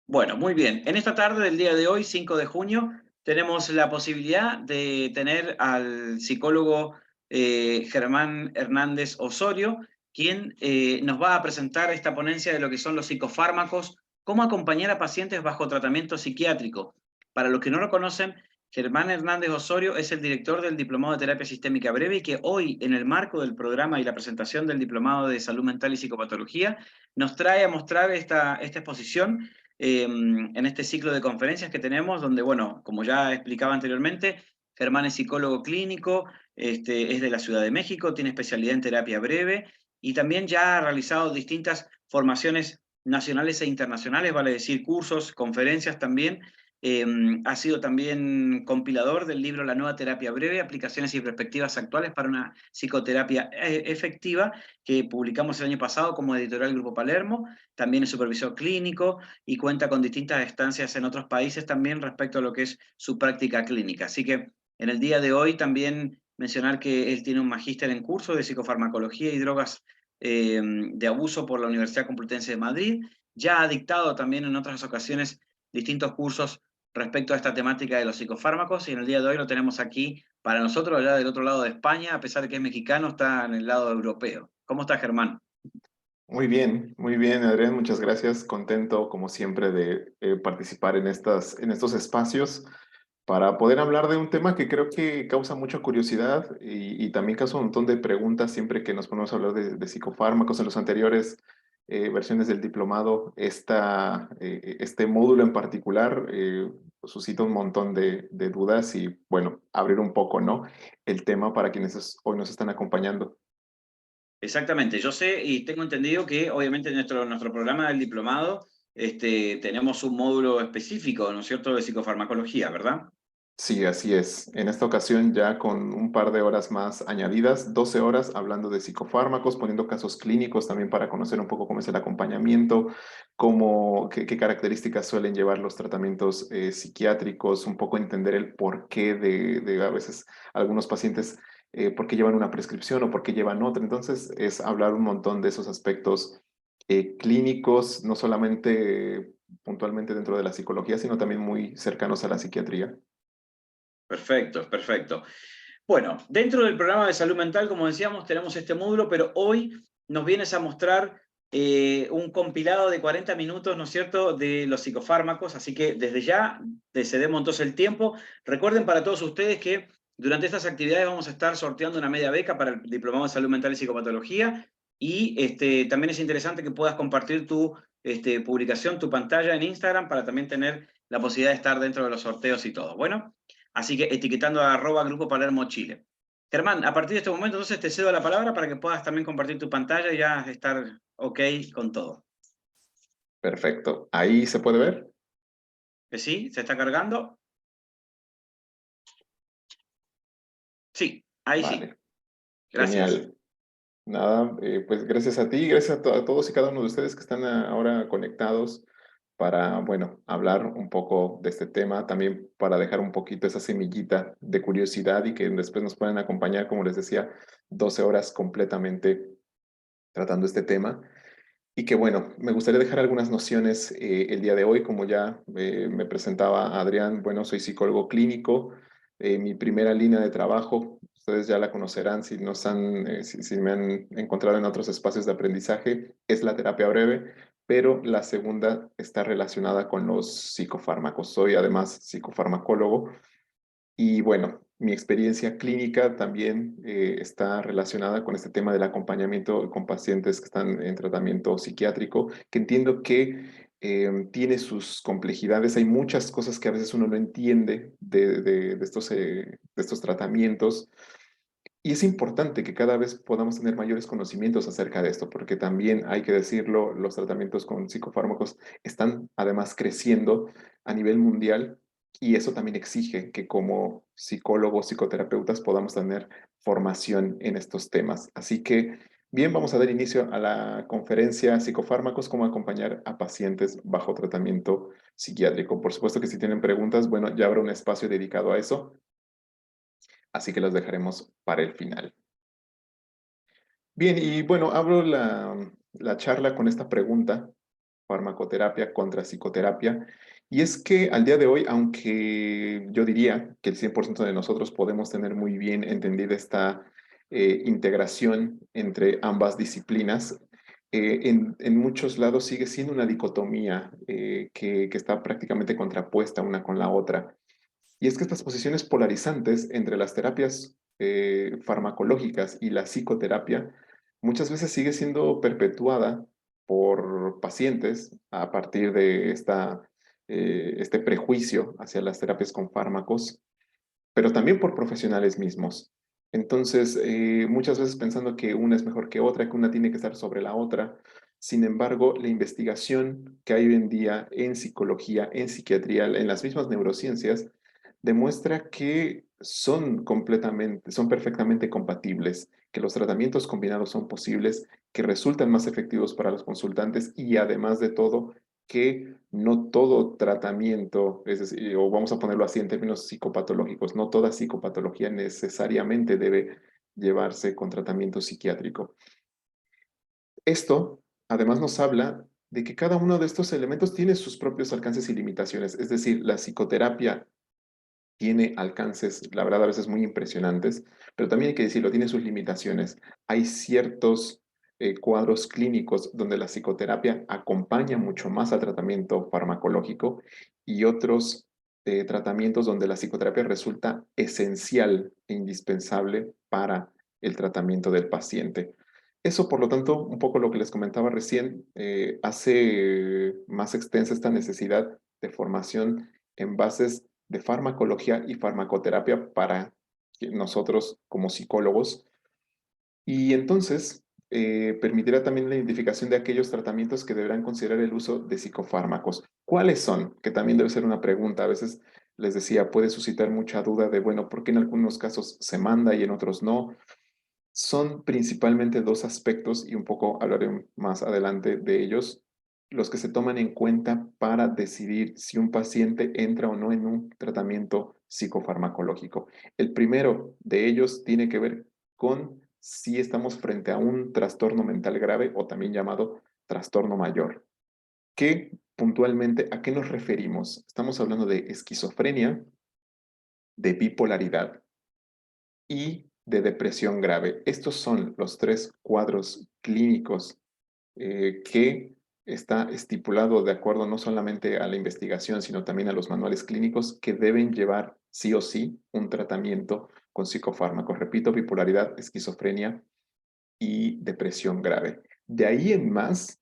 Bueno, muy bien. En esta tarde del día de hoy, 5 de junio, tenemos la posibilidad de tener al psicólogo Germán Hernández Osorio, quien nos va a presentar esta ponencia de lo que son los psicofármacos, cómo acompañar a pacientes bajo tratamiento psiquiátrico. Para los que no lo conocen, Germán Hernández Osorio es el director del Diplomado de Terapia Sistémica Breve y que hoy, en el marco del programa y la presentación del Diplomado de Salud Mental y Psicopatología, nos trae a mostrar esta exposición en este ciclo de conferencias que tenemos, donde, bueno, como ya explicaba anteriormente, Germán es psicólogo clínico, es de la Ciudad de México, tiene especialidad en terapia breve y también ya ha realizado distintas formaciones nacionales e internacionales, vale decir cursos, conferencias también. Ha sido también compilador del libro La nueva terapia breve, aplicaciones y perspectivas actuales para una psicoterapia efectiva, que publicamos el año pasado como editorial Grupo Palermo. También es supervisor clínico y cuenta con distintas estancias en otros países también respecto a lo que es su práctica clínica. Así que en el día de hoy también mencionar que él tiene un magíster en curso de psicofarmacología y drogas de abuso por la Universidad Complutense de Madrid. Ya ha dictado también en otras ocasiones distintos cursos respecto a esta temática de los psicofármacos y en el día de hoy lo tenemos aquí para nosotros, allá del otro lado de España, a pesar de que es mexicano, está en el lado europeo. ¿Cómo está, Germán? Muy bien, Adrián, muchas gracias. Contento, como siempre, de participar en estos espacios para poder hablar de un tema que creo que causa mucha curiosidad y también causa un montón de preguntas siempre que nos ponemos a hablar de psicofármacos. En los anteriores versiones del diplomado, este módulo en particular suscita un montón de dudas y, bueno, abrir un poco, ¿no? El tema para quienes hoy nos están acompañando. Exactamente, yo sé y tengo entendido que obviamente en nuestro programa del diplomado tenemos un módulo específico, ¿no es cierto?, de psicofarmacología, ¿verdad? Sí, así es. En esta ocasión ya con un par de horas más añadidas, 12 horas hablando de psicofármacos, poniendo casos clínicos también para conocer un poco cómo es el acompañamiento, qué características suelen llevar los tratamientos psiquiátricos, un poco entender el porqué de a veces algunos pacientes, por qué llevan una prescripción o por qué llevan otra. Entonces es hablar un montón de esos aspectos clínicos, no solamente puntualmente dentro de la psicología, sino también muy cercanos a la psiquiatría. Perfecto, perfecto. Bueno, dentro del programa de salud mental, como decíamos, tenemos este módulo, pero hoy nos vienes a mostrar un compilado de 40 minutos, ¿no es cierto?, de los psicofármacos, así que desde ya te cedemos entonces el tiempo. Recuerden para todos ustedes que durante estas actividades vamos a estar sorteando una media beca para el Diplomado de Salud Mental y Psicopatología y también es interesante que puedas compartir tu publicación, tu pantalla en Instagram para también tener la posibilidad de estar dentro de los sorteos y todo. Bueno. Así que etiquetando a @Grupo Palermo Chile. Germán, a partir de este momento entonces te cedo la palabra para que puedas también compartir tu pantalla y ya estar ok con todo. Perfecto. Ahí se puede ver. ¿Que sí? ¿Se está cargando? Sí, ahí sí. Vale. Gracias. Genial. Nada, pues gracias a ti, gracias a todos y cada uno de ustedes que están ahora conectados para, bueno, hablar un poco de este tema, también para dejar un poquito esa semillita de curiosidad y que después nos puedan acompañar, como les decía, 12 horas completamente tratando este tema. Y que bueno, me gustaría dejar algunas nociones el día de hoy, como ya me presentaba Adrián, bueno, soy psicólogo clínico, mi primera línea de trabajo, ustedes ya la conocerán si, si me han encontrado en otros espacios de aprendizaje, es la terapia breve, pero la segunda está relacionada con los psicofármacos. Soy además psicofarmacólogo y bueno, mi experiencia clínica también está relacionada con este tema del acompañamiento con pacientes que están en tratamiento psiquiátrico, que entiendo que tiene sus complejidades. Hay muchas cosas que a veces uno no entiende de estos tratamientos. Y es importante que cada vez podamos tener mayores conocimientos acerca de esto, porque también hay que decirlo, los tratamientos con psicofármacos están además creciendo a nivel mundial y eso también exige que como psicólogos, psicoterapeutas podamos tener formación en estos temas. Así que, bien, vamos a dar inicio a la conferencia Psicofármacos, cómo acompañar a pacientes bajo tratamiento psiquiátrico. Por supuesto que si tienen preguntas, bueno, ya habrá un espacio dedicado a eso, así que los dejaremos para el final. Bien, y bueno, abro la charla con esta pregunta. farmacoterapia contra psicoterapia. Y es que al día de hoy, aunque yo diría que el 100% de nosotros podemos tener muy bien entendida esta integración entre ambas disciplinas, en muchos lados sigue siendo una dicotomía que está prácticamente contrapuesta una con la otra. Y es que estas posiciones polarizantes entre las terapias farmacológicas y la psicoterapia muchas veces sigue siendo perpetuada por pacientes a partir de este prejuicio hacia las terapias con fármacos, pero también por profesionales mismos. Entonces, muchas veces pensando que una es mejor que otra, que una tiene que estar sobre la otra. Sin embargo, la investigación que hay hoy en día en psicología, en psiquiatría, en las mismas neurociencias, demuestra que son perfectamente compatibles, que los tratamientos combinados son posibles, que resultan más efectivos para los consultantes y además de todo, que no todo tratamiento, es decir, o vamos a ponerlo así en términos psicopatológicos, no toda psicopatología necesariamente debe llevarse con tratamiento psiquiátrico. Esto, además, nos habla de que cada uno de estos elementos tiene sus propios alcances y limitaciones, es decir, la psicoterapia tiene alcances, la verdad, a veces muy impresionantes, pero también hay que decirlo, tiene sus limitaciones. Hay ciertos cuadros clínicos donde la psicoterapia acompaña mucho más al tratamiento farmacológico y otros tratamientos donde la psicoterapia resulta esencial e indispensable para el tratamiento del paciente. Eso, por lo tanto, un poco lo que les comentaba recién, hace más extensa esta necesidad de formación en bases de farmacología y farmacoterapia para nosotros como psicólogos. Y entonces permitirá también la identificación de aquellos tratamientos que deberán considerar el uso de psicofármacos. ¿Cuáles son? Que también debe ser una pregunta. A veces les decía, puede suscitar mucha duda de, bueno, ¿por qué en algunos casos se manda y en otros no? Son principalmente dos aspectos y un poco hablaré más adelante de ellos, los que se toman en cuenta para decidir si un paciente entra o no en un tratamiento psicofarmacológico. El primero de ellos tiene que ver con si estamos frente a un trastorno mental grave o también llamado trastorno mayor. ¿Qué puntualmente a qué nos referimos? Estamos hablando de esquizofrenia, de bipolaridad y de depresión grave. Estos son los tres cuadros clínicos que está estipulado de acuerdo no solamente a la investigación, sino también a los manuales clínicos que deben llevar sí o sí un tratamiento con psicofármacos. Repito, bipolaridad, esquizofrenia y depresión grave. De ahí en más,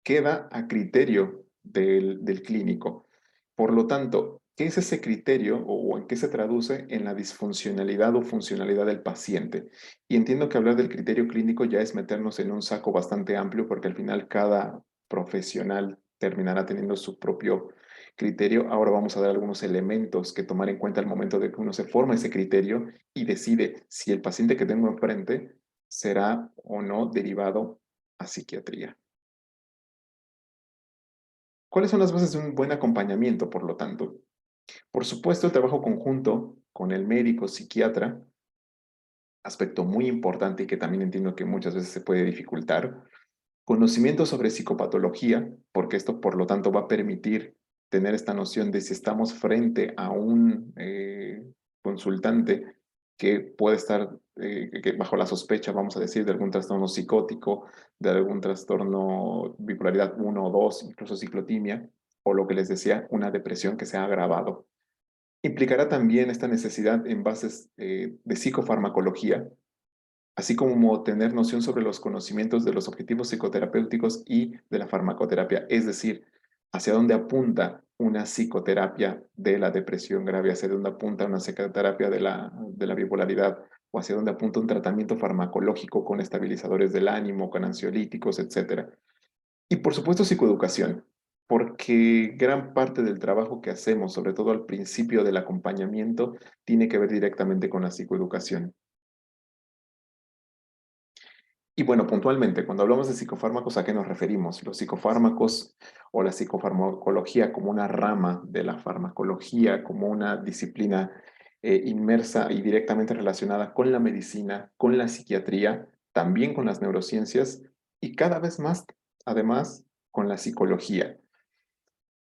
queda a criterio del clínico. Por lo tanto, ¿qué es ese criterio o en qué se traduce en la disfuncionalidad o funcionalidad del paciente? Y entiendo que hablar del criterio clínico ya es meternos en un saco bastante amplio porque al final cada profesional terminará teniendo su propio criterio. Ahora vamos a dar algunos elementos que tomar en cuenta al momento de que uno se forma ese criterio y decide si el paciente que tengo enfrente será o no derivado a psiquiatría. ¿Cuáles son las bases de un buen acompañamiento, por lo tanto? Por supuesto, el trabajo conjunto con el médico, psiquiatra, aspecto muy importante y que también entiendo que muchas veces se puede dificultar. Conocimiento sobre psicopatología, porque esto, por lo tanto, va a permitir tener esta noción de si estamos frente a un consultante que puede estar que bajo la sospecha, vamos a decir, de algún trastorno psicótico, de algún trastorno bipolaridad uno o 2, incluso ciclotimia, o lo que les decía, una depresión que se ha agravado. Implicará también esta necesidad en bases de psicofarmacología, así como tener noción sobre los conocimientos de los objetivos psicoterapéuticos y de la farmacoterapia, es decir, hacia dónde apunta una psicoterapia de la depresión grave, hacia dónde apunta una psicoterapia de la bipolaridad, o hacia dónde apunta un tratamiento farmacológico con estabilizadores del ánimo, con ansiolíticos, etcétera. Y por supuesto psicoeducación, porque gran parte del trabajo que hacemos, sobre todo al principio del acompañamiento, tiene que ver directamente con la psicoeducación. Y bueno, puntualmente, cuando hablamos de psicofármacos, ¿a qué nos referimos? Los psicofármacos o la psicofarmacología como una rama de la farmacología, como una disciplina inmersa y directamente relacionada con la medicina, con la psiquiatría, también con las neurociencias y cada vez más, además, con la psicología.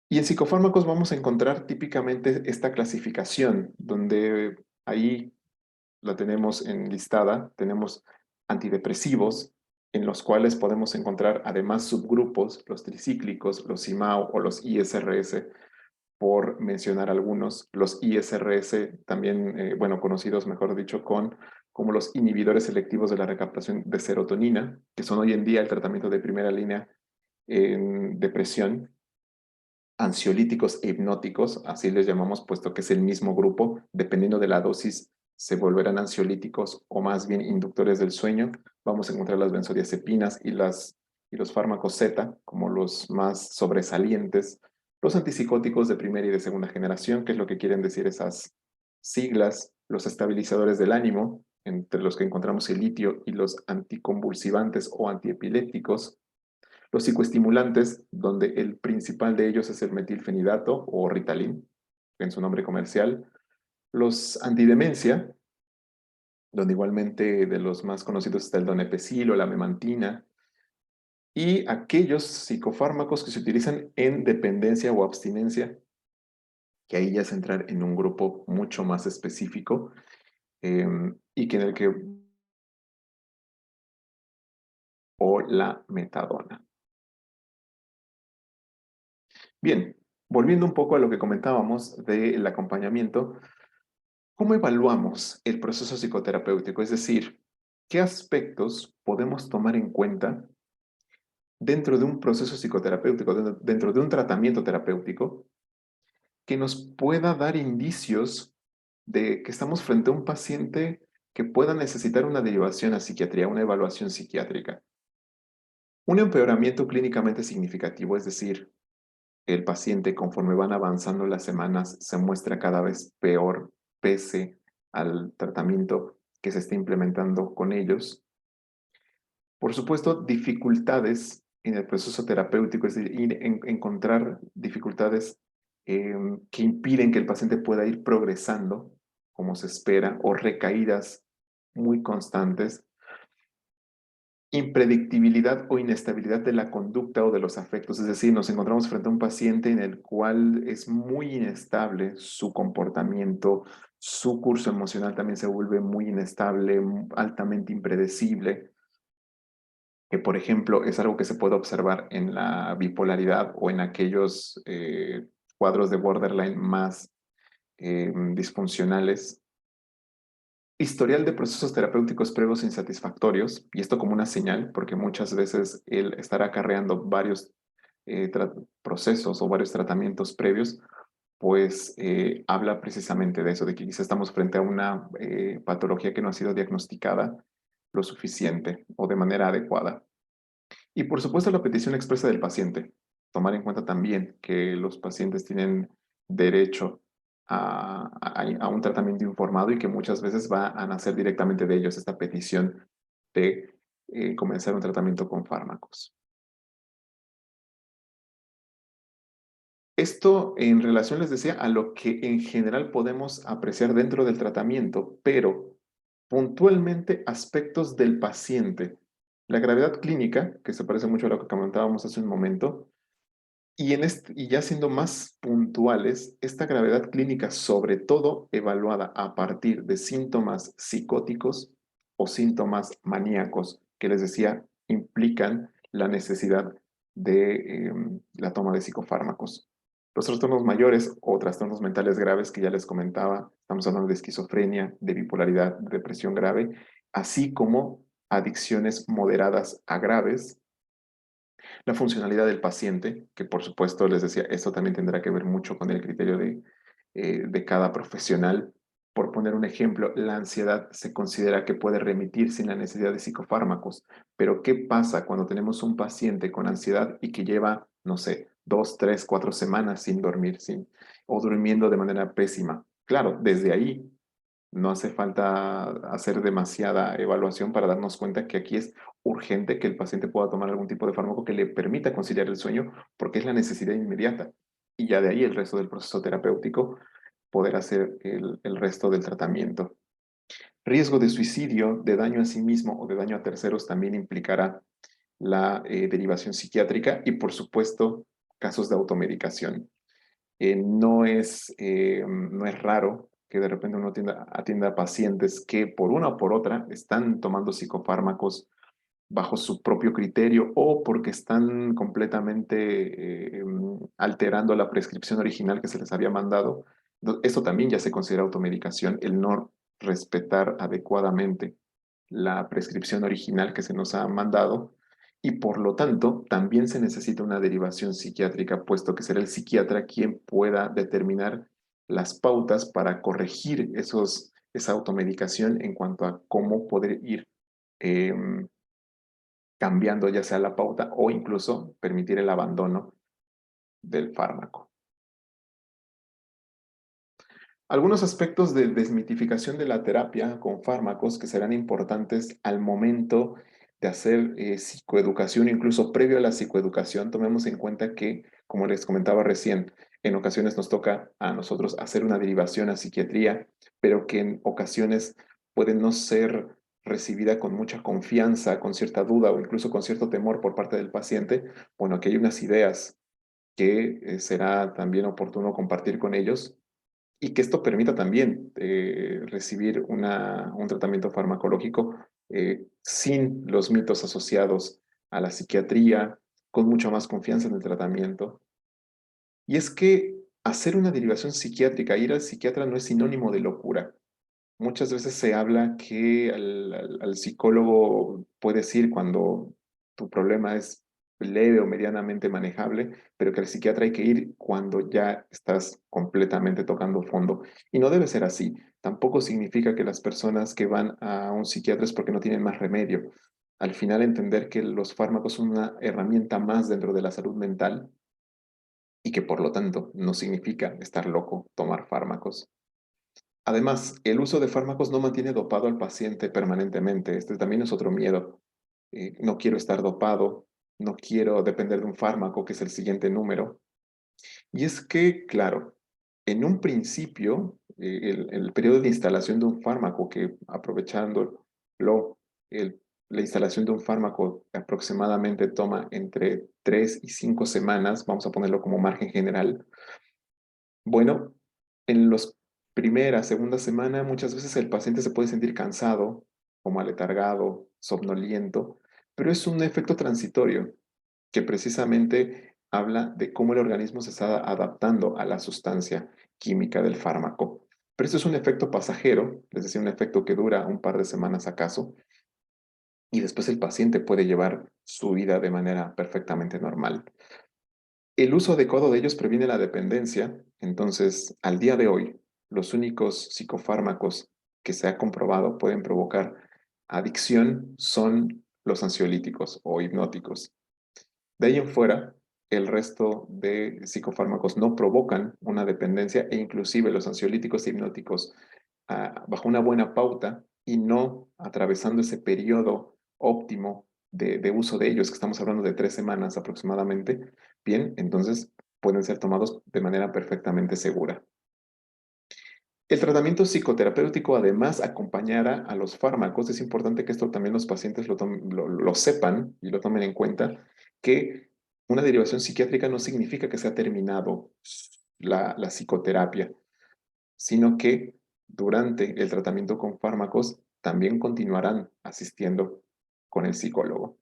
Y en psicofármacos vamos a encontrar típicamente esta clasificación, donde ahí la tenemos enlistada, tenemos antidepresivos, en los cuales podemos encontrar además subgrupos, los tricíclicos, los IMAO o los ISRS, por mencionar algunos. Los ISRS también, bueno, conocidos, mejor dicho, como los inhibidores selectivos de la recaptación de serotonina, que son hoy en día el tratamiento de primera línea en depresión, ansiolíticos e hipnóticos, así les llamamos, puesto que es el mismo grupo, dependiendo de la dosis, se volverán ansiolíticos o más bien inductores del sueño. Vamos a encontrar las benzodiazepinas y los fármacos Z como los más sobresalientes, los antipsicóticos de primera y de segunda generación, que es lo que quieren decir esas siglas, los estabilizadores del ánimo, entre los que encontramos el litio, y los anticonvulsivantes o antiepilépticos, los psicoestimulantes, donde el principal de ellos es el metilfenidato o Ritalin, en su nombre comercial. Los antidemencia, donde igualmente de los más conocidos está el donepezil o la memantina. Y aquellos psicofármacos que se utilizan en dependencia o abstinencia, que ahí ya es entrar en un grupo mucho más específico, y que en el que o la metadona. Bien, volviendo un poco a lo que comentábamos del acompañamiento, ¿cómo evaluamos el proceso psicoterapéutico? Es decir, ¿qué aspectos podemos tomar en cuenta dentro de un proceso psicoterapéutico, dentro de un tratamiento terapéutico, que nos pueda dar indicios de que estamos frente a un paciente que pueda necesitar una derivación a psiquiatría, una evaluación psiquiátrica? Un empeoramiento clínicamente significativo, es decir, el paciente, conforme van avanzando las semanas, se muestra cada vez peor pese al tratamiento que se está implementando con ellos. Por supuesto, dificultades en el proceso terapéutico, es decir, encontrar dificultades que impiden que el paciente pueda ir progresando como se espera, o recaídas muy constantes. Impredictibilidad o inestabilidad de la conducta o de los afectos, es decir, nos encontramos frente a un paciente en el cual es muy inestable su comportamiento, su curso emocional también se vuelve muy inestable, altamente impredecible, que por ejemplo es algo que se puede observar en la bipolaridad o en aquellos cuadros de borderline más disfuncionales. Historial de procesos terapéuticos previos insatisfactorios, y esto como una señal, porque muchas veces el estar acarreando varios procesos o varios tratamientos previos, pues habla precisamente de eso, de que quizá estamos frente a una patología que no ha sido diagnosticada lo suficiente o de manera adecuada. Y por supuesto la petición expresa del paciente. Tomar en cuenta también que los pacientes tienen derecho a un tratamiento informado y que muchas veces va a nacer directamente de ellos esta petición de comenzar un tratamiento con fármacos. Esto en relación, les decía, a lo que en general podemos apreciar dentro del tratamiento, pero puntualmente aspectos del paciente. La gravedad clínica, que se parece mucho a lo que comentábamos hace un momento, y ya siendo más puntuales, esta gravedad clínica, sobre todo evaluada a partir de síntomas psicóticos o síntomas maníacos, que les decía, implican la necesidad de la toma de psicofármacos. Los trastornos mayores o trastornos mentales graves que ya les comentaba, estamos hablando de esquizofrenia, de bipolaridad, de depresión grave, así como adicciones moderadas a graves. La funcionalidad del paciente, que por supuesto les decía, esto también tendrá que ver mucho con el criterio de cada profesional. Por poner un ejemplo, la ansiedad se considera que puede remitir sin la necesidad de psicofármacos, pero ¿qué pasa cuando tenemos un paciente con ansiedad y que lleva, no sé, 2, 3, 4 semanas sin dormir, o durmiendo de manera pésima? Claro, desde ahí no hace falta hacer demasiada evaluación para darnos cuenta que aquí es urgente que el paciente pueda tomar algún tipo de fármaco que le permita conciliar el sueño, porque es la necesidad inmediata. Y ya de ahí el resto del proceso terapéutico, poder hacer el resto del tratamiento. Riesgo de suicidio, de daño a sí mismo o de daño a terceros también implicará la derivación psiquiátrica y, por supuesto, casos de automedicación. No es raro que de repente uno atienda a pacientes que por una o por otra están tomando psicofármacos bajo su propio criterio o porque están completamente alterando la prescripción original que se les había mandado. Esto también ya se considera automedicación, el no respetar adecuadamente la prescripción original que se nos ha mandado y por lo tanto también se necesita una derivación psiquiátrica, puesto que será el psiquiatra quien pueda determinar las pautas para corregir esa automedicación en cuanto a cómo poder ir cambiando ya sea la pauta o incluso permitir el abandono del fármaco. Algunos aspectos de desmitificación de la terapia con fármacos que serán importantes al momento de hacer psicoeducación, incluso previo a la psicoeducación, tomemos en cuenta que, como les comentaba recién, en ocasiones nos toca a nosotros hacer una derivación a psiquiatría, pero que en ocasiones puede no ser recibida con mucha confianza, con cierta duda o incluso con cierto temor por parte del paciente. Bueno, aquí hay unas ideas que será también oportuno compartir con ellos y que esto permita también recibir un tratamiento farmacológico sin los mitos asociados a la psiquiatría, con mucha más confianza en el tratamiento. Y es que hacer una derivación psiquiátrica, ir al psiquiatra no es sinónimo de locura. Muchas veces se habla que al psicólogo puedes ir cuando tu problema es leve o medianamente manejable, pero que al psiquiatra hay que ir cuando ya estás completamente tocando fondo. Y no debe ser así. Tampoco significa que las personas que van a un psiquiatra es porque no tienen más remedio. Al final entender que los fármacos son una herramienta más dentro de la salud mental y que por lo tanto no significa estar loco tomar fármacos. Además, el uso de fármacos no mantiene dopado al paciente permanentemente. Este también es otro miedo. No quiero estar dopado, no quiero depender de un fármaco, que es el siguiente número. Y es que, claro, en un principio, el periodo de instalación de un fármaco, que aprovechándolo, el- la instalación de un fármaco aproximadamente toma entre 3 y 5 semanas, vamos a ponerlo como margen general. Bueno, en los primera, segunda semana, muchas veces el paciente se puede sentir cansado, como aletargado, somnoliento, pero es un efecto transitorio que precisamente habla de cómo el organismo se está adaptando a la sustancia química del fármaco. Pero esto es un efecto pasajero, es decir, un efecto que dura un par de semanas acaso, y después el paciente puede llevar su vida de manera perfectamente normal. El uso adecuado de ellos previene la dependencia, entonces, al día de hoy, los únicos psicofármacos que se ha comprobado pueden provocar adicción son los ansiolíticos o hipnóticos. De ahí en fuera, el resto de psicofármacos no provocan una dependencia e inclusive los ansiolíticos e hipnóticos bajo una buena pauta y no atravesando ese periodo óptimo de uso de ellos, que estamos hablando de 3 semanas aproximadamente, bien, entonces pueden ser tomados de manera perfectamente segura. El tratamiento psicoterapéutico además acompañará a los fármacos. Es importante que esto también los pacientes lo sepan y lo tomen en cuenta, que una derivación psiquiátrica no significa que se ha terminado la psicoterapia, sino que durante el tratamiento con fármacos también continuarán asistiendo con el psicólogo.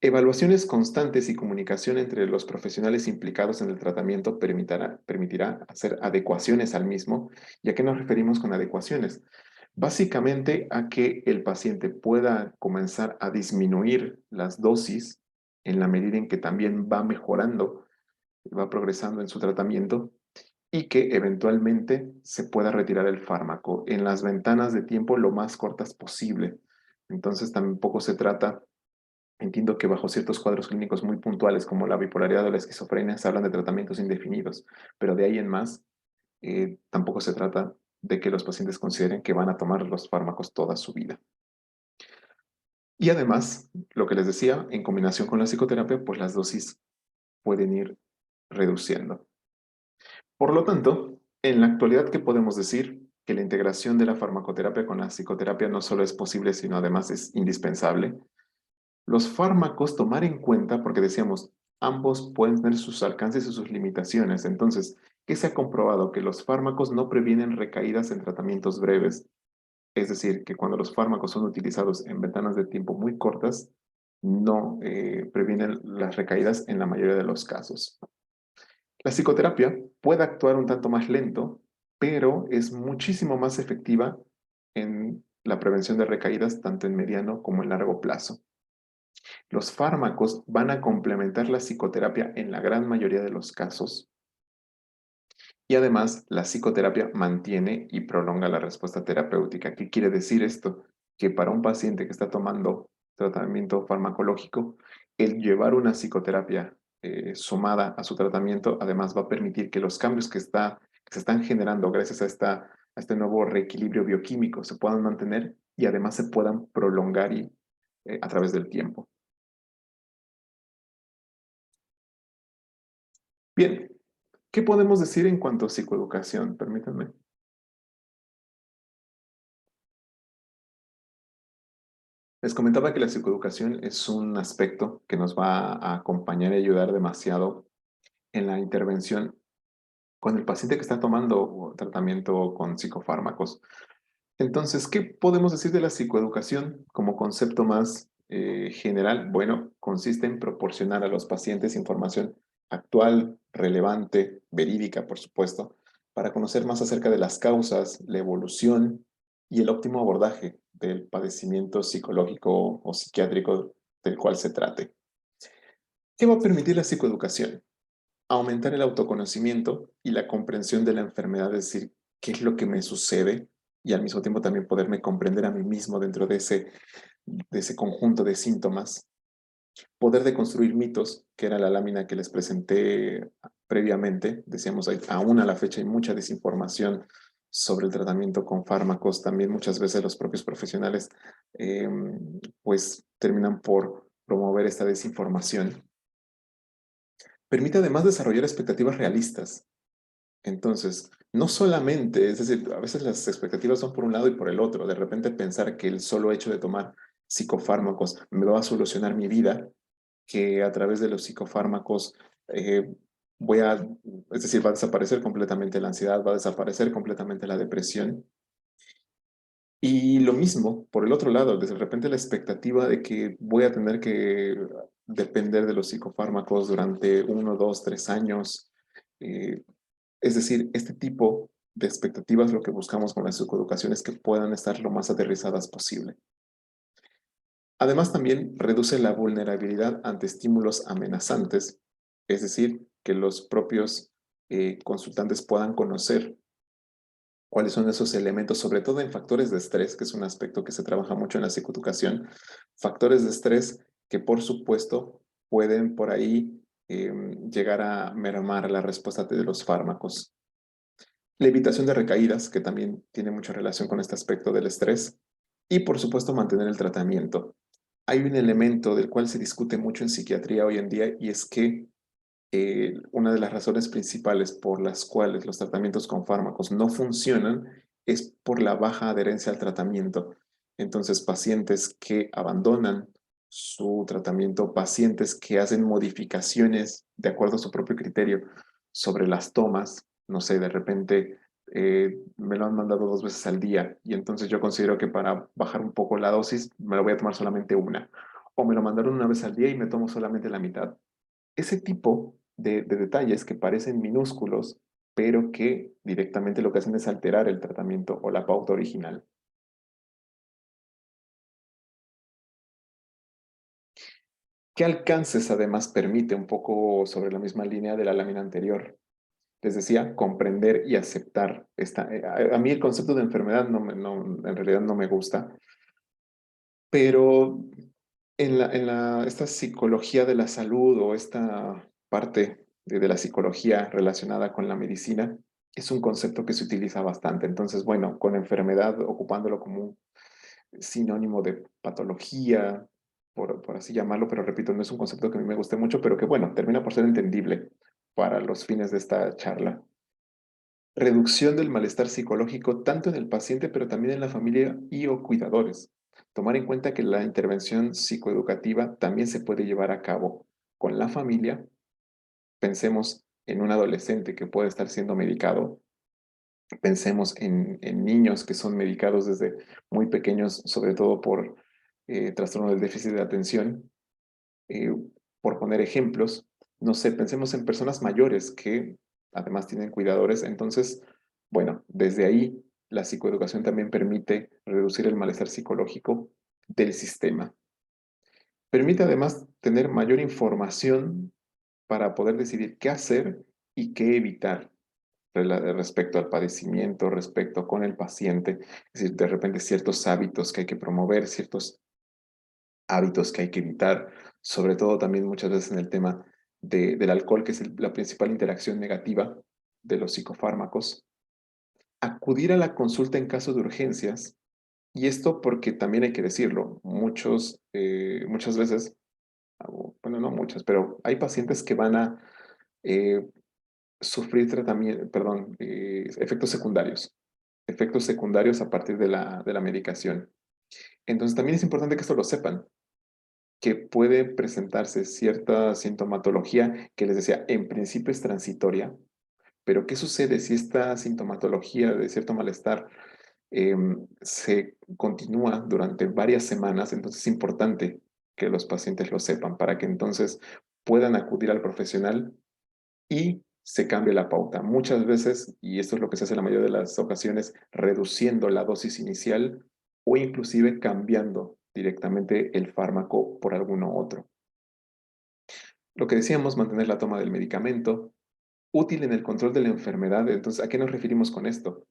Evaluaciones constantes y comunicación entre los profesionales implicados en el tratamiento permitirá hacer adecuaciones al mismo. ¿Y a qué nos referimos con adecuaciones? Básicamente a que el paciente pueda comenzar a disminuir las dosis en la medida en que también va mejorando, va progresando en su tratamiento y que eventualmente se pueda retirar el fármaco en las ventanas de tiempo lo más cortas posible. Entonces tampoco se trata. Entiendo que bajo ciertos cuadros clínicos muy puntuales, como la bipolaridad o la esquizofrenia, se hablan de tratamientos indefinidos, pero de ahí en más, tampoco se trata de que los pacientes consideren que van a tomar los fármacos toda su vida. Y además, lo que les decía, en combinación con la psicoterapia, pues las dosis pueden ir reduciendo. Por lo tanto, en la actualidad, ¿qué podemos decir? Que la integración de la farmacoterapia con la psicoterapia no solo es posible, sino además es indispensable. Los fármacos tomar en cuenta, porque decíamos, ambos pueden tener sus alcances y sus limitaciones. Entonces, ¿qué se ha comprobado? Que los fármacos no previenen recaídas en tratamientos breves. Es decir, que cuando los fármacos son utilizados en ventanas de tiempo muy cortas, no previenen las recaídas en la mayoría de los casos. La psicoterapia puede actuar un tanto más lento, pero es muchísimo más efectiva en la prevención de recaídas tanto en mediano como en largo plazo. Los fármacos van a complementar la psicoterapia en la gran mayoría de los casos y además la psicoterapia mantiene y prolonga la respuesta terapéutica. ¿Qué quiere decir esto? Que para un paciente que está tomando tratamiento farmacológico, el llevar una psicoterapia sumada a su tratamiento, además va a permitir que los cambios que se están generando gracias a este nuevo reequilibrio bioquímico se puedan mantener y además se puedan prolongar a través del tiempo. Bien, ¿qué podemos decir en cuanto a psicoeducación? Permítanme. Les comentaba que la psicoeducación es un aspecto que nos va a acompañar y ayudar demasiado en la intervención con el paciente que está tomando tratamiento con psicofármacos. Entonces, ¿qué podemos decir de la psicoeducación como concepto más general? Bueno, consiste en proporcionar a los pacientes información actual, relevante, verídica, por supuesto, para conocer más acerca de las causas, la evolución y el óptimo abordaje del padecimiento psicológico o psiquiátrico del cual se trate. ¿Qué va a permitir la psicoeducación? Aumentar el autoconocimiento y la comprensión de la enfermedad, es decir, qué es lo que me sucede y al mismo tiempo también poderme comprender a mí mismo dentro de ese conjunto de síntomas. Poder deconstruir mitos, que era la lámina que les presenté previamente. Decíamos, aún a la fecha hay mucha desinformación sobre el tratamiento con fármacos. También muchas veces los propios profesionales eh, pues terminan por promover esta desinformación. Permite además desarrollar expectativas realistas. Entonces, no solamente, es decir, a veces las expectativas son por un lado y por el otro. De repente pensar que el solo hecho de tomar psicofármacos me va a solucionar mi vida, que a través de los psicofármacos eh, es decir, va a desaparecer completamente la ansiedad, va a desaparecer completamente la depresión. Y lo mismo, por el otro lado, de repente la expectativa de que voy a tener que depender de los psicofármacos durante 1, 2, 3 años. eh, es decir, este tipo de expectativas lo que buscamos con la psicoeducación es que puedan estar lo más aterrizadas posible. Además, también reduce la vulnerabilidad ante estímulos amenazantes, es decir, que los propios consultantes puedan conocer cuáles son esos elementos, sobre todo en factores de estrés, que es un aspecto que se trabaja mucho en la psicoeducación, factores de estrés que por supuesto pueden por ahí llegar a mermar la respuesta de los fármacos. La evitación de recaídas, que también tiene mucha relación con este aspecto del estrés, y por supuesto mantener el tratamiento. Hay un elemento del cual se discute mucho en psiquiatría hoy en día y es que una de las razones principales por las cuales los tratamientos con fármacos no funcionan es por la baja adherencia al tratamiento. Entonces, pacientes que abandonan su tratamiento, pacientes que hacen modificaciones de acuerdo a su propio criterio sobre las tomas, no sé, de repente me lo han mandado 2 veces al día y entonces yo considero que para bajar un poco la dosis me lo voy a tomar solamente una. O me lo mandaron 1 vez al día y me tomo solamente la mitad. Ese tipo de detalles que parecen minúsculos, pero que directamente lo que hacen es alterar el tratamiento o la pauta original. ¿Qué alcances además permite un poco sobre la misma línea de la lámina anterior? Les decía, comprender y aceptar esta. A mí el concepto de enfermedad en realidad no me gusta, pero esta psicología de la salud o esta parte de la psicología relacionada con la medicina es un concepto que se utiliza bastante. Entonces, bueno, con enfermedad, ocupándolo como un sinónimo de patología, por así llamarlo, pero repito, no es un concepto que a mí me guste mucho, pero que bueno, termina por ser entendible para los fines de esta charla. Reducción del malestar psicológico tanto en el paciente, pero también en la familia y o cuidadores. tomar en cuenta que la intervención psicoeducativa también se puede llevar a cabo con la familia. Pensemos en un adolescente que puede estar siendo medicado. Pensemos en niños que son medicados desde muy pequeños, sobre todo por trastorno del déficit de atención. Eh, por poner ejemplos, no sé, pensemos en personas mayores que además tienen cuidadores. Entonces, bueno, desde ahí la psicoeducación también permite reducir el malestar psicológico del sistema. Permite además tener mayor información para poder decidir qué hacer y qué evitar respecto al padecimiento, respecto con el paciente. Es decir, de repente ciertos hábitos que hay que promover, ciertos hábitos que hay que evitar, sobre todo también muchas veces en el tema del alcohol, que es la principal interacción negativa de los psicofármacos. Acudir a la consulta en caso de urgencias, y esto porque también hay que decirlo, muchas veces, bueno, no muchas, pero hay pacientes que van a eh, sufrir tratamiento, perdón, efectos secundarios a partir de la medicación. Entonces también es importante que esto lo sepan, que puede presentarse cierta sintomatología que les decía, en principio es transitoria, pero ¿qué sucede si esta sintomatología de cierto malestar se continúa durante varias semanas? Entonces es importante que los pacientes lo sepan para que entonces puedan acudir al profesional y se cambie la pauta. Muchas veces, y esto es lo que se hace en la mayoría de las ocasiones, reduciendo la dosis inicial o inclusive cambiando directamente el fármaco por alguno otro. Lo que decíamos, mantener la toma del medicamento, útil en el control de la enfermedad. Entonces, ¿a qué nos referimos con esto?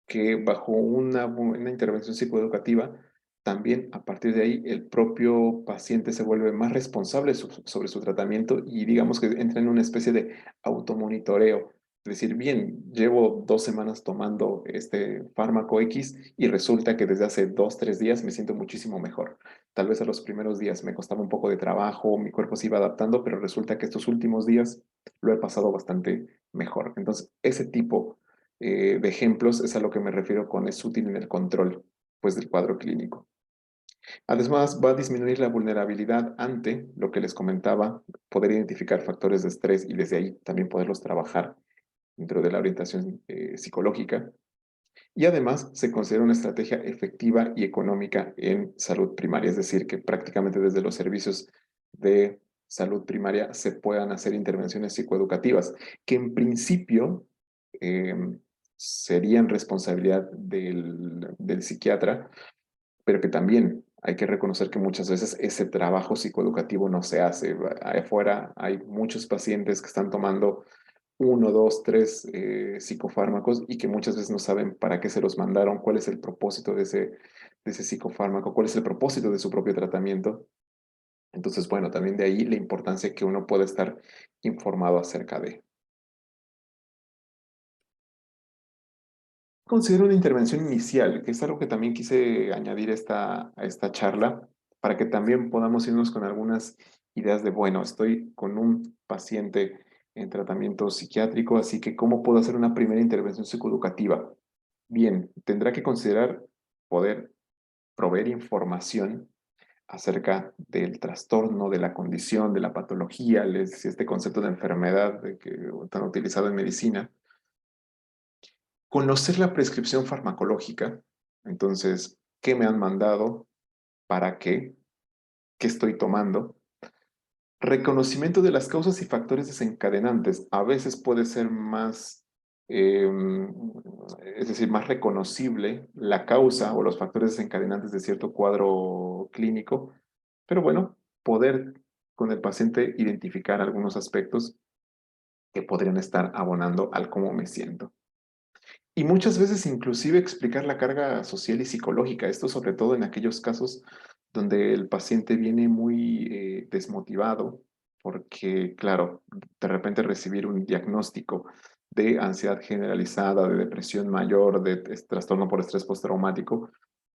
Que bajo una intervención psicoeducativa, también a partir de ahí el propio paciente se vuelve más responsable sobre su tratamiento y digamos que entra en una especie de automonitoreo. Es decir, bien, llevo 2 semanas tomando este fármaco X y resulta que desde hace 2, 3 días me siento muchísimo mejor. Tal vez a los primeros días me costaba un poco de trabajo, mi cuerpo se iba adaptando, pero resulta que estos últimos días lo he pasado bastante mejor. Entonces, ese tipo de ejemplos es a lo que me refiero con es útil en el control, pues, del cuadro clínico. Además, va a disminuir la vulnerabilidad ante lo que les comentaba, poder identificar factores de estrés y desde ahí también poderlos trabajar dentro de la orientación psicológica. Y además se considera una estrategia efectiva y económica en salud primaria, es decir, que prácticamente desde los servicios de salud primaria se puedan hacer intervenciones psicoeducativas, que en principio eh, serían responsabilidad del psiquiatra, pero que también hay que reconocer que muchas veces ese trabajo psicoeducativo no se hace. Afuera hay muchos pacientes que están tomando 1, 2, 3 psicofármacos y que muchas veces no saben para qué se los mandaron, cuál es el propósito de ese psicofármaco, cuál es el propósito de su propio tratamiento. Entonces, bueno, también de ahí la importancia que uno pueda estar informado acerca de. Considero una intervención inicial, que es algo que también quise añadir a esta charla, para que también podamos irnos con algunas ideas de, bueno, estoy con un paciente en tratamiento psiquiátrico, así que ¿cómo puedo hacer una primera intervención psicoeducativa? Bien, tendrá que considerar poder proveer información acerca del trastorno, de la condición, de la patología, les decía este concepto de enfermedad tan utilizado en medicina. Conocer la prescripción farmacológica, entonces, ¿qué me han mandado? ¿Para qué? ¿Qué estoy tomando? Reconocimiento de las causas y factores desencadenantes. A veces puede ser más, eh, es decir, más reconocible la causa o los factores desencadenantes de cierto cuadro clínico, pero bueno, poder con el paciente identificar algunos aspectos que podrían estar abonando al cómo me siento. Y muchas veces inclusive explicar la carga social y psicológica, esto sobre todo en aquellos casos donde el paciente viene muy desmotivado, porque claro, de repente recibir un diagnóstico de ansiedad generalizada, de depresión mayor, de trastorno por estrés postraumático,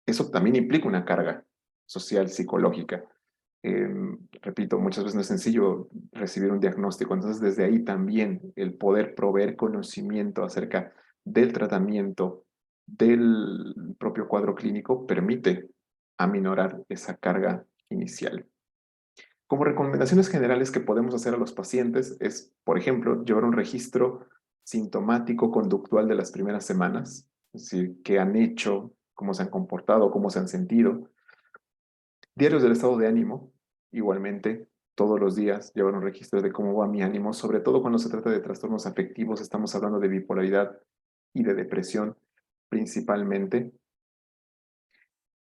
eso también implica una carga social, psicológica. Repito, muchas veces no es sencillo recibir un diagnóstico, entonces desde ahí también el poder proveer conocimiento acerca del tratamiento del propio cuadro clínico permite aminorar esa carga inicial. Como recomendaciones generales que podemos hacer a los pacientes es, por ejemplo, llevar un registro sintomático conductual de las primeras semanas, es decir, qué han hecho, cómo se han comportado, cómo se han sentido. Diarios del estado de ánimo, igualmente, todos los días llevar un registro de cómo va mi ánimo, sobre todo cuando se trata de trastornos afectivos, estamos hablando de bipolaridad y de depresión principalmente.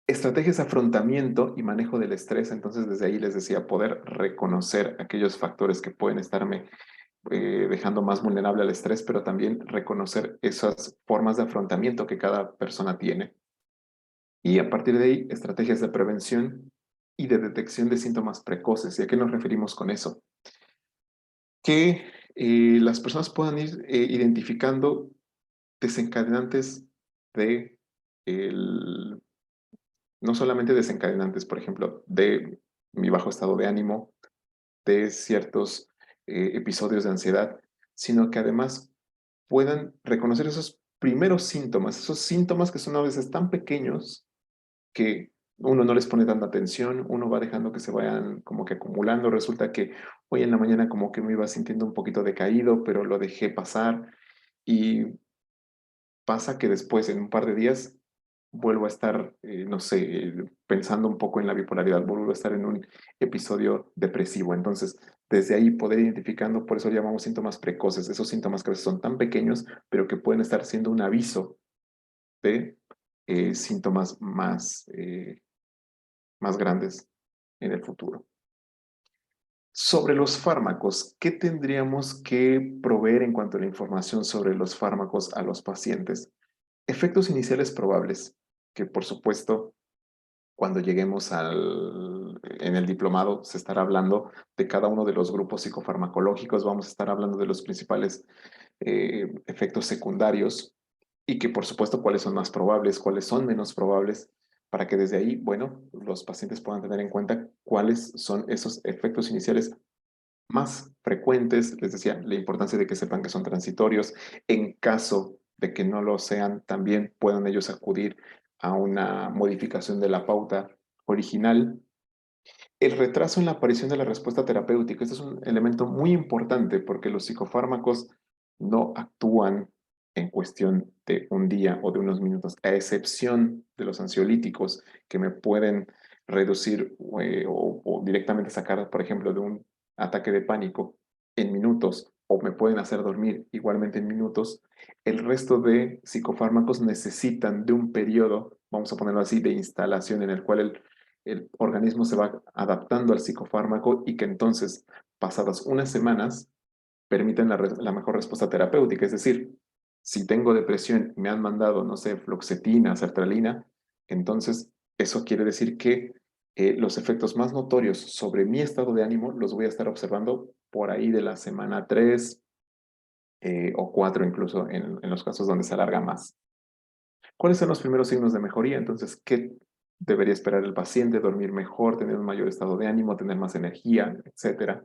Estrategias de afrontamiento y manejo del estrés, entonces desde ahí les decía, poder reconocer aquellos factores que pueden estarme dejando más vulnerable al estrés, pero también reconocer esas formas de afrontamiento que cada persona tiene. Y a partir de ahí, estrategias de prevención y de detección de síntomas precoces. ¿Y a qué nos referimos con eso? Que las personas puedan ir identificando desencadenantes de el, no solamente desencadenantes, por ejemplo, de mi bajo estado de ánimo, de ciertos episodios de ansiedad, sino que además puedan reconocer esos síntomas que son a veces tan pequeños que uno no les pone tanta atención, uno va dejando que se vayan como que acumulando, resulta que hoy en la mañana como que me iba sintiendo un poquito decaído, pero lo dejé pasar y pasa que después en un par de días vuelvo a estar, no sé, pensando un poco en la bipolaridad, vuelvo a estar en un episodio depresivo. Entonces, desde ahí poder identificando, por eso llamamos síntomas precoces, esos síntomas que a veces son tan pequeños, pero que pueden estar siendo un aviso de síntomas más grandes en el futuro. Sobre los fármacos, ¿qué tendríamos que proveer en cuanto a la información sobre los fármacos a los pacientes? Efectos iniciales probables, que por supuesto cuando lleguemos en el diplomado se estará hablando de cada uno de los grupos psicofarmacológicos, vamos a estar hablando de los principales efectos secundarios y que por supuesto cuáles son más probables, cuáles son menos probables, para que desde ahí, bueno, los pacientes puedan tener en cuenta cuáles son esos efectos iniciales más frecuentes. Les decía, la importancia de que sepan que son transitorios. En caso de que no lo sean, también puedan ellos acudir a una modificación de la pauta original. El retraso en la aparición de la respuesta terapéutica, este es un elemento muy importante porque los psicofármacos no actúan en cuestión de un día o de unos minutos, a excepción de los ansiolíticos que me pueden reducir o directamente sacar, por ejemplo, de un ataque de pánico en minutos o me pueden hacer dormir igualmente en minutos. El resto de psicofármacos necesitan de un periodo, vamos a ponerlo así, de instalación en el cual el organismo se va adaptando al psicofármaco y que entonces, pasadas unas semanas, permiten la mejor respuesta terapéutica. Es decir, si tengo depresión y me han mandado, no sé, fluoxetina, sertralina, entonces eso quiere decir que los efectos más notorios sobre mi estado de ánimo los voy a estar observando por ahí de la semana 3 o 4 incluso en los casos donde se alarga más. ¿Cuáles son los primeros signos de mejoría? Entonces, ¿qué debería esperar el paciente? Dormir mejor, tener un mayor estado de ánimo, tener más energía, etcétera.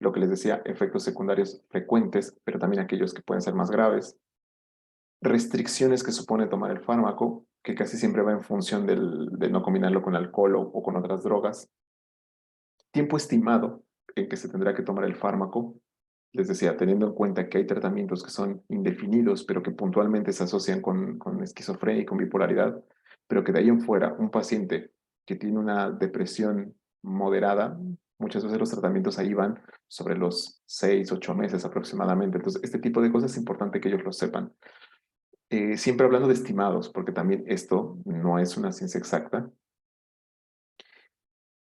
Lo que les decía, efectos secundarios frecuentes, pero también aquellos que pueden ser más graves. Restricciones que supone tomar el fármaco, que casi siempre va en función de no combinarlo con alcohol o con otras drogas. Tiempo estimado en que se tendrá que tomar el fármaco. Les decía, teniendo en cuenta que hay tratamientos que son indefinidos, pero que puntualmente se asocian con esquizofrenia y con bipolaridad, pero que de ahí en fuera, un paciente que tiene una depresión moderada, muchas veces los tratamientos ahí van sobre los 6, 8 meses aproximadamente. Entonces, este tipo de cosas es importante que ellos lo sepan. Siempre hablando de estimados, porque también esto no es una ciencia exacta.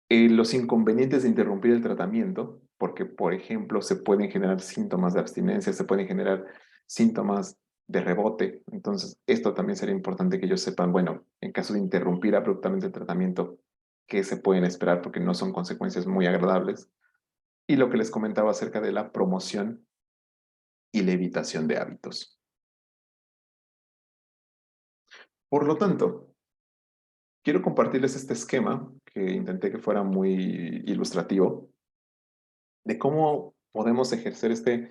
Los inconvenientes de interrumpir el tratamiento, porque, por ejemplo, se pueden generar síntomas de abstinencia, se pueden generar síntomas de rebote. Entonces, esto también sería importante que ellos sepan, bueno, en caso de interrumpir abruptamente el tratamiento, qué se pueden esperar, porque no son consecuencias muy agradables. Y lo que les comentaba acerca de la promoción y la evitación de hábitos. Por lo tanto, quiero compartirles este esquema que intenté que fuera muy ilustrativo de cómo podemos ejercer este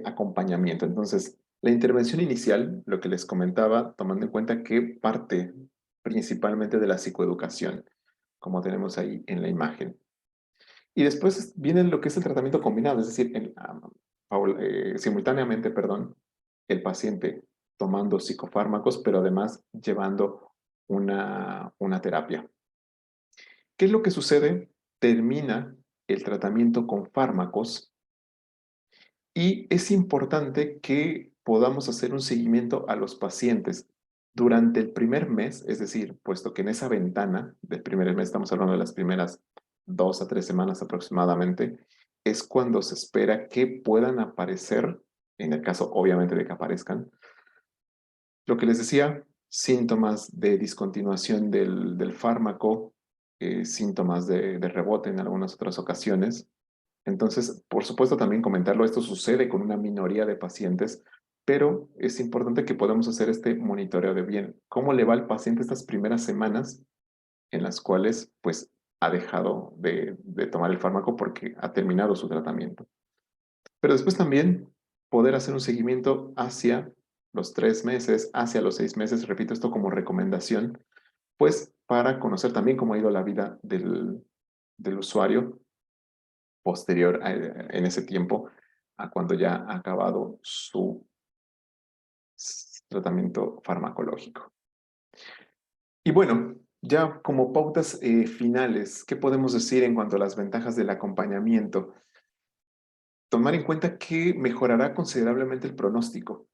acompañamiento. Entonces, la intervención inicial, lo que les comentaba, tomando en cuenta que parte principalmente de la psicoeducación, como tenemos ahí en la imagen. Y después viene lo que es el tratamiento combinado, es decir, simultáneamente, perdón, el paciente tomando psicofármacos, pero además llevando una terapia. ¿Qué es lo que sucede? Termina el tratamiento con fármacos y es importante que podamos hacer un seguimiento a los pacientes durante el primer mes, es decir, puesto que en esa ventana del primer mes, estamos hablando de las primeras 2 a 3 semanas aproximadamente, es cuando se espera que puedan aparecer, en el caso obviamente de que aparezcan, lo que les decía, síntomas de discontinuación del fármaco, síntomas de rebote en algunas otras ocasiones. Entonces, por supuesto, también comentarlo, esto sucede con una minoría de pacientes, pero es importante que podamos hacer este monitoreo de bien. ¿Cómo le va al paciente estas primeras semanas en las cuales, pues, ha dejado de tomar el fármaco porque ha terminado su tratamiento? Pero después también poder hacer un seguimiento hacia los 3 meses, hacia los 6 meses, repito esto como recomendación, pues para conocer también cómo ha ido la vida del usuario posterior en ese tiempo a cuando ya ha acabado su tratamiento farmacológico. Y bueno, ya como pautas finales, ¿qué podemos decir en cuanto a las ventajas del acompañamiento? Tomar en cuenta que mejorará considerablemente el pronóstico.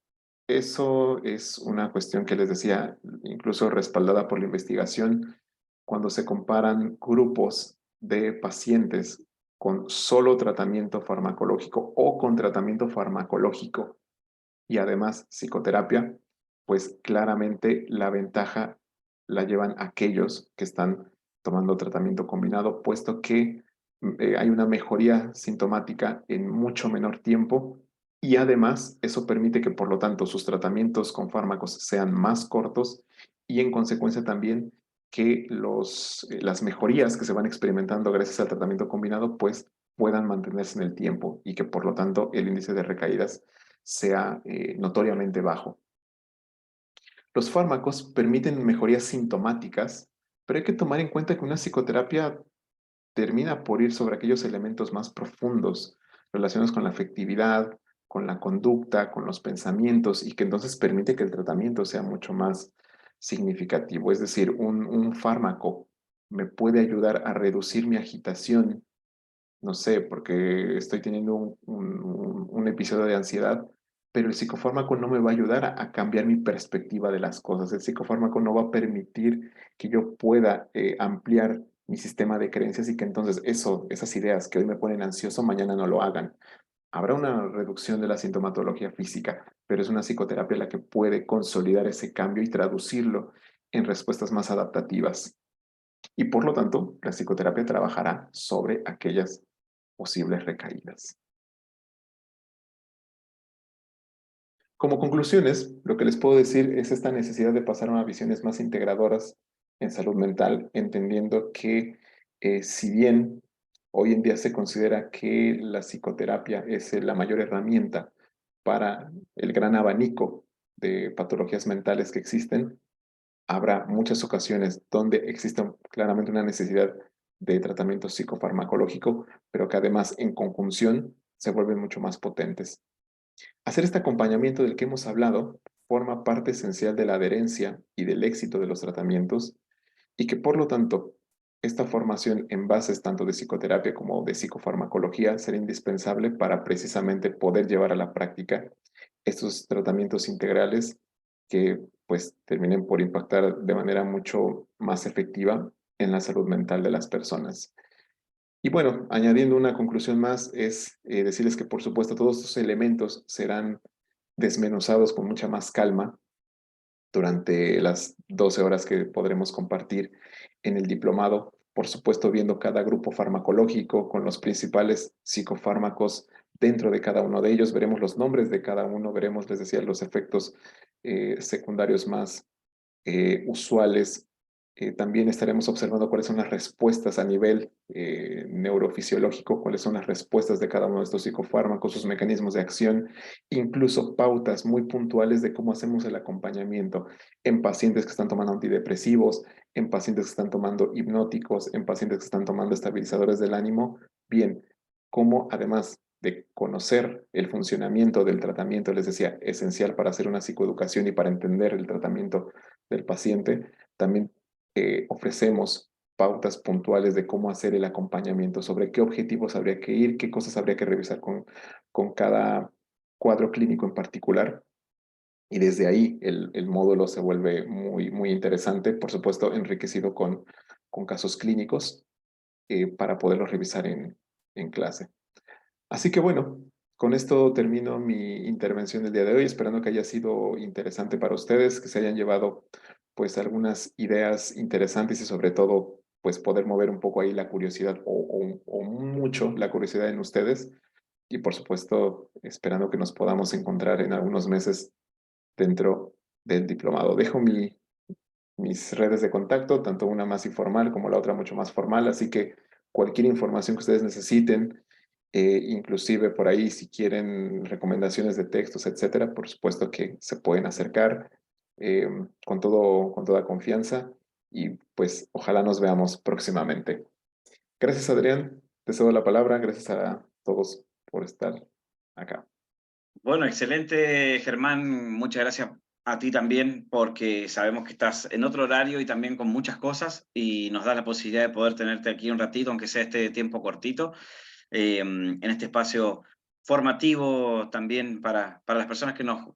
Eso es una cuestión que les decía, incluso respaldada por la investigación, cuando se comparan grupos de pacientes con solo tratamiento farmacológico o con tratamiento farmacológico y además psicoterapia, pues claramente la ventaja la llevan aquellos que están tomando tratamiento combinado, puesto que hay una mejoría sintomática en mucho menor tiempo y además eso permite que por lo tanto sus tratamientos con fármacos sean más cortos y en consecuencia también que las mejorías que se van experimentando gracias al tratamiento combinado pues puedan mantenerse en el tiempo y que por lo tanto el índice de recaídas sea notoriamente bajo. Los fármacos permiten mejorías sintomáticas, pero hay que tomar en cuenta que una psicoterapia termina por ir sobre aquellos elementos más profundos relacionados con la afectividad, con la conducta, con los pensamientos y que entonces permite que el tratamiento sea mucho más significativo. Es decir, un fármaco me puede ayudar a reducir mi agitación, no sé, porque estoy teniendo un episodio de ansiedad, pero el psicofármaco no me va a ayudar a cambiar mi perspectiva de las cosas. El psicofármaco no va a permitir que yo pueda ampliar mi sistema de creencias y que entonces esas ideas que hoy me ponen ansioso, mañana no lo hagan. Habrá una reducción de la sintomatología física, pero es una psicoterapia la que puede consolidar ese cambio y traducirlo en respuestas más adaptativas. Y por lo tanto, la psicoterapia trabajará sobre aquellas posibles recaídas. Como conclusiones, lo que les puedo decir es esta necesidad de pasar a visiones más integradoras en salud mental, entendiendo que si bien hoy en día se considera que la psicoterapia es la mayor herramienta para el gran abanico de patologías mentales que existen, habrá muchas ocasiones donde exista claramente una necesidad de tratamiento psicofarmacológico, pero que además en conjunción se vuelven mucho más potentes. Hacer este acompañamiento del que hemos hablado forma parte esencial de la adherencia y del éxito de los tratamientos y que por lo tanto esta formación en bases tanto de psicoterapia como de psicofarmacología será indispensable para precisamente poder llevar a la práctica estos tratamientos integrales que pues terminen por impactar de manera mucho más efectiva en la salud mental de las personas. Y bueno, añadiendo una conclusión más, es decirles que por supuesto todos estos elementos serán desmenuzados con mucha más calma durante las 12 horas que podremos compartir en el diplomado. Por supuesto, viendo cada grupo farmacológico con los principales psicofármacos dentro de cada uno de ellos, veremos los nombres de cada uno, veremos, les decía, los efectos secundarios más usuales También estaremos observando cuáles son las respuestas a nivel neurofisiológico, cuáles son las respuestas de cada uno de estos psicofármacos, sus mecanismos de acción, incluso pautas muy puntuales de cómo hacemos el acompañamiento en pacientes que están tomando antidepresivos, en pacientes que están tomando hipnóticos, en pacientes que están tomando estabilizadores del ánimo. Bien, cómo además de conocer el funcionamiento del tratamiento, les decía, esencial para hacer una psicoeducación y para entender el tratamiento del paciente, también ofrecemos pautas puntuales de cómo hacer el acompañamiento, sobre qué objetivos habría que ir, qué cosas habría que revisar con cada cuadro clínico en particular. Y desde ahí el módulo se vuelve muy interesante, por supuesto enriquecido con casos clínicos para poderlos revisar en clase. Así que bueno, con esto termino mi intervención del día de hoy, esperando que haya sido interesante para ustedes, que se hayan llevado pues algunas ideas interesantes y sobre todo pues poder mover un poco ahí la curiosidad o mucho la curiosidad en ustedes y por supuesto esperando que nos podamos encontrar en algunos meses dentro del diplomado. Dejo mis redes de contacto, tanto una más informal como la otra mucho más formal, así que cualquier información que ustedes necesiten, inclusive por ahí si quieren recomendaciones de textos, etcétera, por supuesto que se pueden acercar eh, con toda confianza y pues ojalá nos veamos próximamente. Gracias Adrián, te cedo la palabra, gracias a todos por estar acá. Bueno, excelente, Germán. Muchas gracias a ti también, porque sabemos que estás en otro horario y también con muchas cosas, y nos da la posibilidad de poder tenerte aquí un ratito, aunque sea este tiempo cortito, en este espacio formativo también para las personas que nos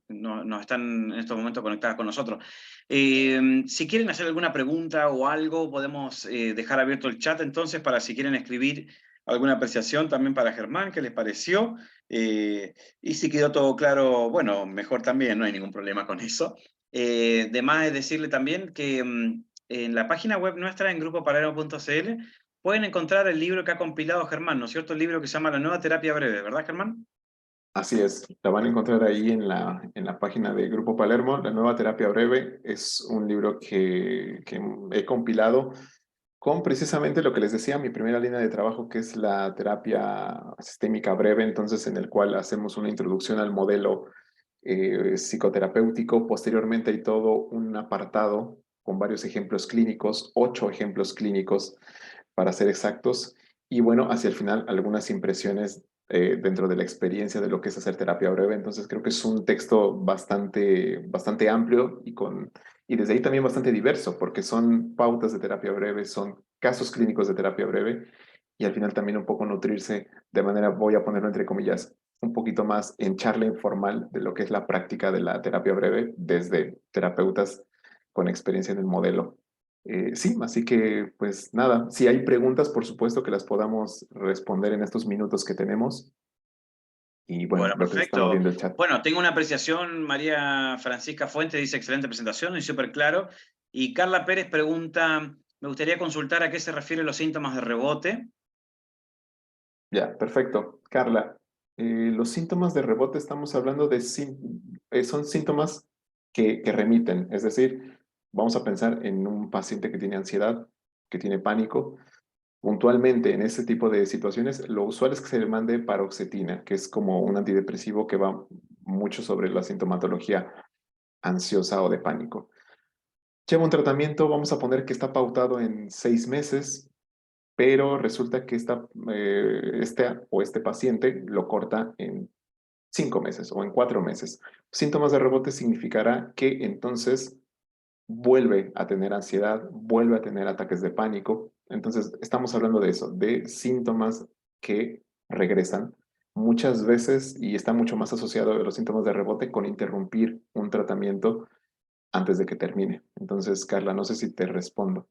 están en estos momentos conectadas con nosotros. Si quieren hacer alguna pregunta o algo, podemos dejar abierto el chat entonces para si quieren escribir alguna apreciación también para Germán, qué les pareció. Y si quedó todo claro, bueno, mejor también, no hay ningún problema con eso. De más es decirle también que en la página web nuestra, en grupopalermo.cl, pueden encontrar el libro que ha compilado Germán, ¿no es cierto? El libro que se llama La Nueva Terapia Breve, ¿verdad, Germán? Así es, la van a encontrar ahí en la página de Grupo Palermo. La Nueva Terapia Breve es un libro que he compilado con precisamente lo que les decía, mi primera línea de trabajo, que es la terapia sistémica breve, entonces en el cual hacemos una introducción al modelo psicoterapéutico. Posteriormente hay todo un apartado con varios ejemplos clínicos, 8 ejemplos clínicos para ser exactos, y bueno, hacia el final algunas impresiones dentro de la experiencia de lo que es hacer terapia breve. Entonces creo que es un texto bastante amplio y desde ahí también bastante diverso, porque son pautas de terapia breve, son casos clínicos de terapia breve, y al final también un poco nutrirse de manera, voy a ponerlo entre comillas, un poquito más en charla informal de lo que es la práctica de la terapia breve desde terapeutas con experiencia en el modelo. Sí, así que pues nada, si hay preguntas, por supuesto que las podamos responder en estos minutos que tenemos. Y bueno, Bueno, lo que se está perfecto. moviendo el chat. Bueno, tengo una apreciación. María Francisca Fuentes dice excelente presentación y súper claro. Y Carla Pérez pregunta, me gustaría consultar a qué se refieren los síntomas de rebote. Ya, perfecto. Carla, los síntomas de rebote estamos hablando de, son síntomas que remiten, es decir, vamos a pensar en un paciente que tiene ansiedad, que tiene pánico. Puntualmente, en ese tipo de situaciones, lo usual es que se le mande paroxetina, que es como un antidepresivo que va mucho sobre la sintomatología ansiosa o de pánico. Lleva un tratamiento, vamos a poner que está pautado en 6 meses, pero resulta que este paciente lo corta en 5 meses o en 4 meses. Síntomas de rebote significará que entonces vuelve a tener ansiedad, vuelve a tener ataques de pánico. Entonces, estamos hablando de eso, de síntomas que regresan muchas veces y está mucho más asociado a los síntomas de rebote con interrumpir un tratamiento antes de que termine. Entonces, Carla, no sé si te respondo.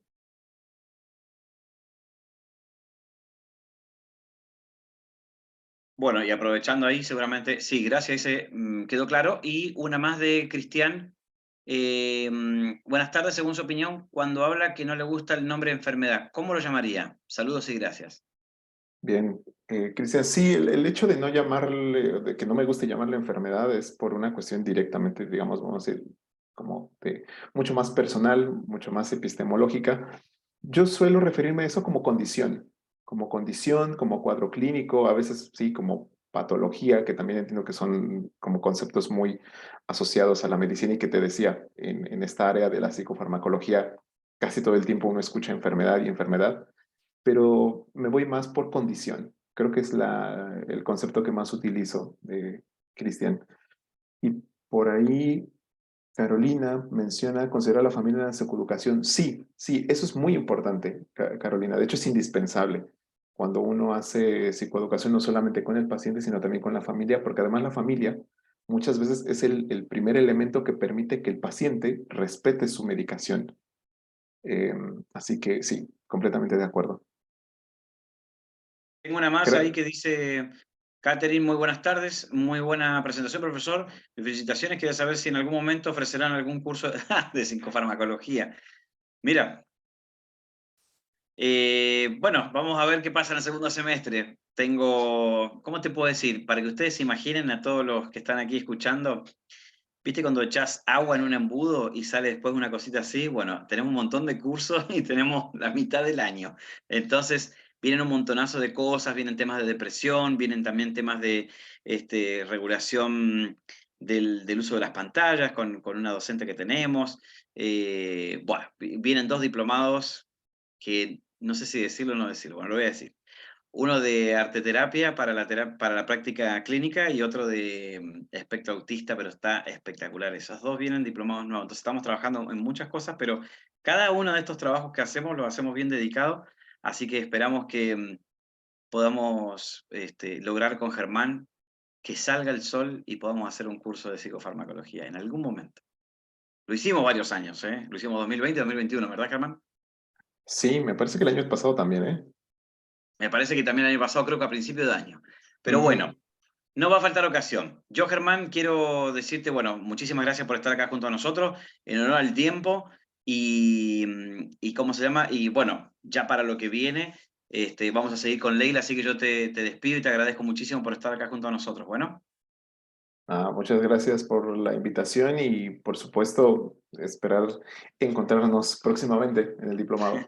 Bueno, y aprovechando ahí, seguramente, sí, gracias, ese quedó claro. Y una más de Cristian. Buenas tardes, según su opinión, cuando habla que no le gusta el nombre de enfermedad, ¿cómo lo llamaría? Saludos y gracias. Bien, Cristian, sí, el hecho de no llamarle, de que no me guste llamarle enfermedad es por una cuestión directamente, digamos, vamos a decir, como mucho más personal, mucho más epistemológica. Yo suelo referirme a eso como condición, como cuadro clínico, a veces sí, como patología, que también entiendo que son como conceptos muy asociados a la medicina y que te decía, en esta área de la psicofarmacología, casi todo el tiempo uno escucha enfermedad y enfermedad, pero me voy más por condición. Creo que es el concepto que más utilizo, Cristian. Y por ahí Carolina menciona considerar a la familia en la psicoeducación. Sí, sí, eso es muy importante, Carolina. De hecho, es indispensable cuando uno hace psicoeducación, no solamente con el paciente, sino también con la familia, porque además la familia muchas veces es el primer elemento que permite que el paciente respete su medicación. Eh, Así que sí, completamente de acuerdo. Tengo una más ahí Creo- que dice, Catherine, muy buenas tardes, muy buena presentación, profesor. Felicitaciones, quería saber si en algún momento ofrecerán algún curso de psicofarmacología. Mira, bueno, vamos a ver qué pasa en el segundo semestre. Tengo, ¿cómo te puedo decir? Para que ustedes se imaginen a todos los que están aquí escuchando, ¿viste cuando echás agua en un embudo y sale después una cosita así? Bueno, tenemos un montón de cursos y tenemos la mitad del año. Entonces, vienen un montonazo de cosas, vienen temas de depresión, vienen también temas de regulación del uso de las pantallas con una docente que tenemos. Bueno, vienen dos diplomados que no sé si decirlo o no decirlo. Bueno, lo voy a decir. Uno de arteterapia para para la práctica clínica y otro de espectro autista, pero está espectacular. Esos dos vienen diplomados nuevos. Entonces estamos trabajando en muchas cosas, pero cada uno de estos trabajos que hacemos lo hacemos bien dedicado, así que esperamos que podamos lograr con Germán que salga el sol y podamos hacer un curso de psicofarmacología en algún momento. Lo hicimos varios años, ¿eh? Lo hicimos 2020, 2021, ¿verdad, Germán? Sí, me parece que el año pasado también, ¿eh? Me parece que también el año pasado, creo que a principio de año. Pero Ujú. bueno, no va a faltar ocasión. Yo, Germán, quiero decirte, bueno, muchísimas gracias por estar acá junto a nosotros, en honor al tiempo y ¿cómo se llama? Y bueno, ya para lo que viene, vamos a seguir con Leila, así que yo te despido y te agradezco muchísimo por estar acá junto a nosotros. Bueno, Muchas gracias por la invitación y por supuesto esperar encontrarnos próximamente en el diplomado.